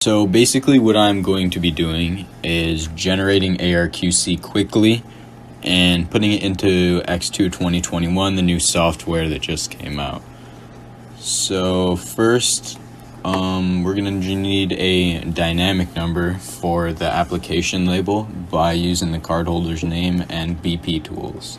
So basically what I'm going to be doing is generating ARQC quickly and putting it into X2 2021, the new software that just came out. So first, we're going to need a dynamic number for the application label by using the cardholder's name and BP tools.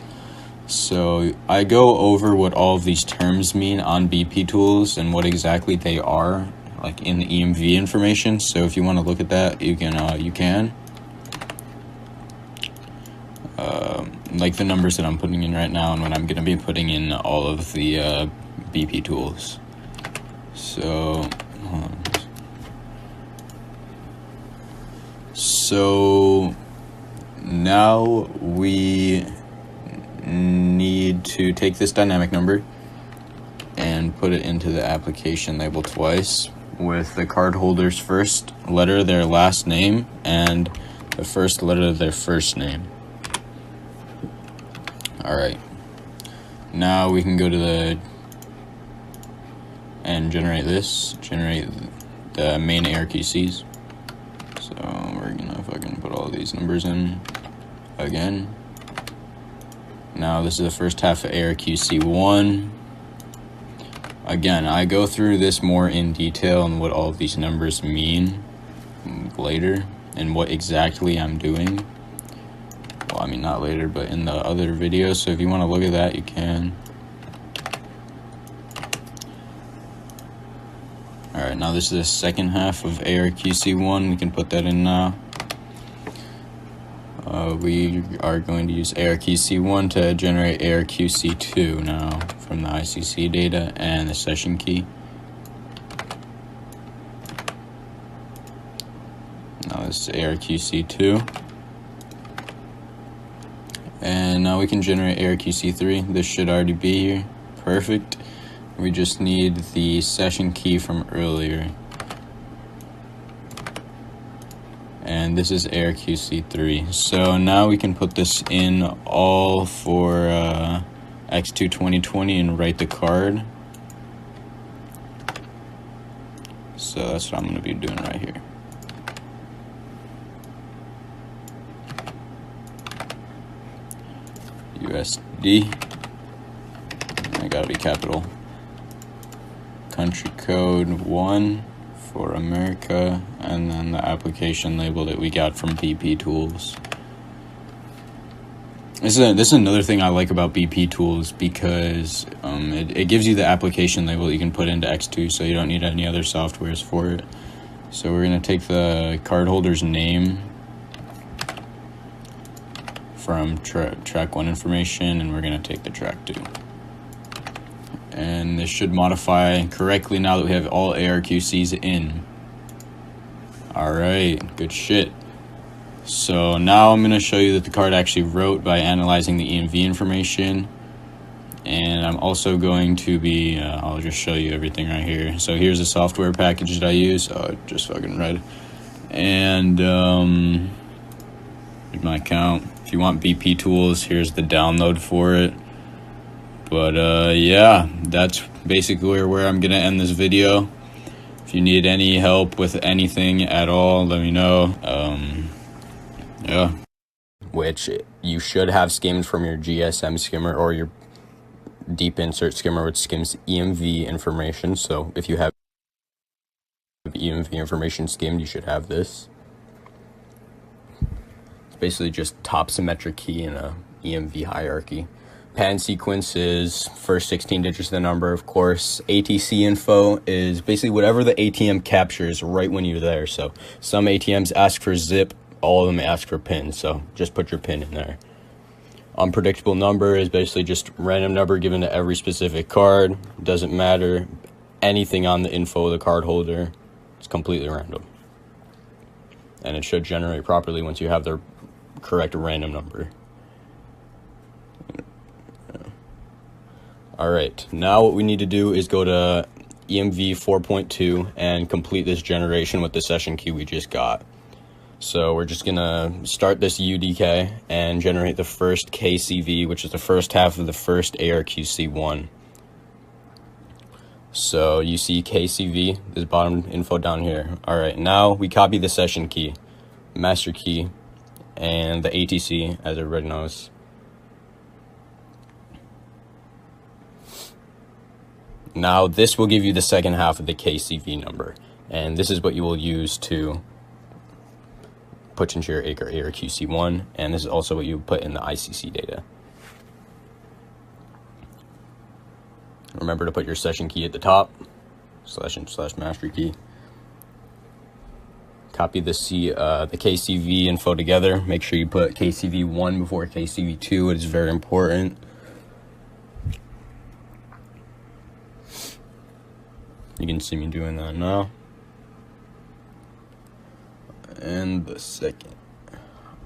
So I go over what all of these terms mean on BP tools and what exactly they are, like in the EMV information. So if you want to look at that, you can. Like the numbers that I'm putting in right now and what I'm going to be putting in all of the BP tools. So, now we need to take this dynamic number and put it into the application label twice with the cardholder's first letter of their last name and the first letter of their first name. Alright, now we can go to and generate the main ARQCs. So we're gonna fucking put all these numbers in again. Now this is the first half of ARQC1. Again, I go through this more in detail and what all of these numbers mean later and what exactly I'm doing. Well, I mean, not later, but in the other videos. So if you want to look at that, you can. Alright, now this is the second half of ARQC1. We can put that in now. We are going to use ARQC1 to generate ARQC2 now from the ICC data and the session key. Now this is ARQC2. And now we can generate ARQC3. This should already be here. Perfect. We just need the session key from earlier. And this is ARQC3. So now we can put this in all for X2 2020 and write the card. So that's what I'm going to be doing right here. USD. I gotta be capital. Country code 1 for America, and then the application label that we got from BP tools. This is another thing I like about BP tools because it gives you the application label that you can put into X2, so you don't need any other softwares for it. So we're gonna take the cardholder's name from track 1 information, and we're going to take the track 2. And this should modify correctly now that we have all ARQCs in. Alright, good shit. So now I'm going to show you that the card actually wrote by analyzing the EMV information. And I'm also going to be, I'll just show you everything right here. So here's the software package that I use. Oh, I just fucking read. And here's my account. If you want BP tools, here's the download for it. But yeah, that's basically where I'm gonna end this video. If you need any help with anything at all, let me know. Yeah. Which you should have skimmed from your GSM skimmer or your deep insert skimmer, which skims EMV information. So if you have EMV information skimmed, you should have this. Basically just top symmetric key in a EMV hierarchy. Pan sequence is first 16 digits of the number, of course. ATC info is basically whatever the ATM captures right when you're there. So some ATMs ask for zip, all of them ask for PIN, so just put your PIN in there. Unpredictable number is basically just random number given to every specific card. Doesn't matter anything on the info of the card holder. It's completely random. And it should generate properly once you have the correct random number. Alright, now what we need to do is go to EMV 4.2 and complete this generation with the session key we just got. So we're just gonna start this UDK and generate the first KCV, which is the first half of the first ARQC1. So you see KCV, this bottom info down here. All right, now we copy the session key, master key, and the ATC, as everybody knows. Now this will give you the second half of the KCV number, and this is what you will use to put into your ARQC1, and this is also what you put in the ICC data. Remember to put your session key at the top, / master key. Copy the KCV info together. Make sure you put KCV1 before KCV2. It is very important. You can see me doing that now. And the second.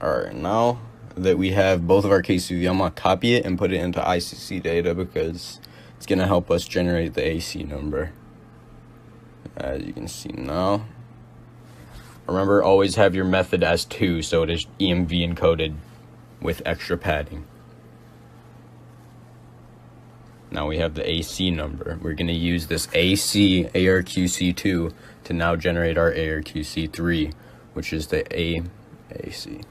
Alright, now that we have both of our KCV, I'm going to copy it and put it into ICC data because it's going to help us generate the AC number. As you can see now. Remember, always have your method as 2, so it is EMV encoded with extra padding. Now we have the AC number. We're going to use this AC ARQC2 to now generate our ARQC3, which is the AAC.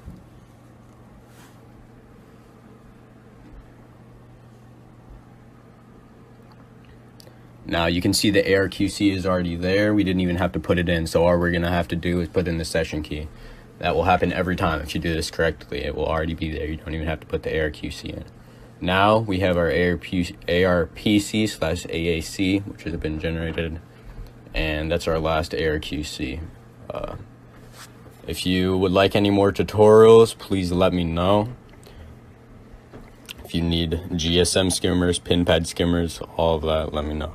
Now you can see the ARQC is already there. We didn't even have to put it in. So all we're going to have to do is put in the session key. That will happen every time. If you do this correctly, it will already be there. You don't even have to put the ARQC in. Now we have our ARPC/AAC, which has been generated. And that's our last ARQC. If you would like any more tutorials, please let me know. If you need GSM skimmers, pin pad skimmers, all of that, let me know.